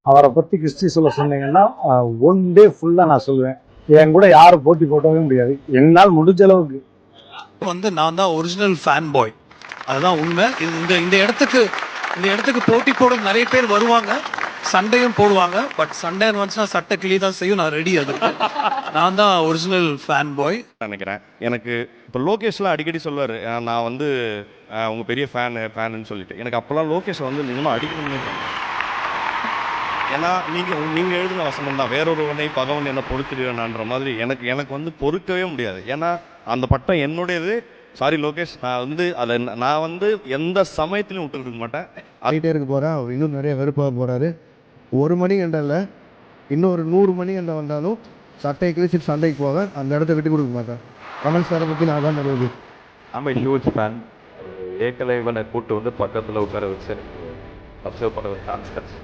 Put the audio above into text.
அவரை பற்றி ஹிஸ்ட்ரி சொல்ல சொன்னீங்கன்னா ஒன் டே ஃபுல்லாக நான் சொல்லுவேன். என் கூட யாரும் போட்டி போட்டவே முடியாது. என்னால் முடிஞ்ச அளவுக்கு நான் தான் ஒரிஜினல் ஃபேன் பாய். அதுதான் உண்மை. இந்த இடத்துக்கு போட்டி போட நிறைய பேர் வருவாங்க, சண்டையும் போடுவாங்க. பட் சண்டை வந்துச்சுன்னா சட்டை கிளி தான் செய்யும். நான் ரெடி. அதுக்கு நான் தான் ஒரிஜினல் ஃபேன் பாய் நினைக்கிறேன். எனக்கு இப்போ லோகேஷ்லாம் அடிக்கடி சொல்லுவார், நான் வந்து உங்கள் பெரிய ஃபேனுன்னு சொல்லிட்டு. எனக்கு அப்போல்லாம் லோகேஷ் வந்து நீங்களும் அடிக்கணும்னு தோணும். ஏன்னா நீங்கள் எழுதின வசனம் தான், வேறொருவனை பகவன் என்ன பொறுத்துடுவேனான்ற மாதிரி. எனக்கு வந்து பொறுக்கவே முடியாது. ஏன்னா அந்த பட்டம் என்னுடையது. சாரி லோகேஷ், நான் வந்து எந்த சமயத்திலையும் விட்டு கொடுக்க மாட்டேன். ஆகிட்டே இருக்க போகிறேன். அவர் இன்னும் நிறைய வெறுப்பாக போகிறாரு. 1 மணி கண்டல இன்னொரு 100 மணி கண்ட வந்தாலும் சட்டையை கிழிச்சிட்டு சண்டைக்கு போவேன். அந்த இடத்த விட்டு கொடுக்க மாட்டேன். கமல் சாரை பற்றி நான் தான் நிறுவுது. I'm a huge fan. ஏக்கலைவனை கூட்டு வந்து பக்கத்தில் உட்கார வச்சு அப்சர்வ் பண்ண வச்சு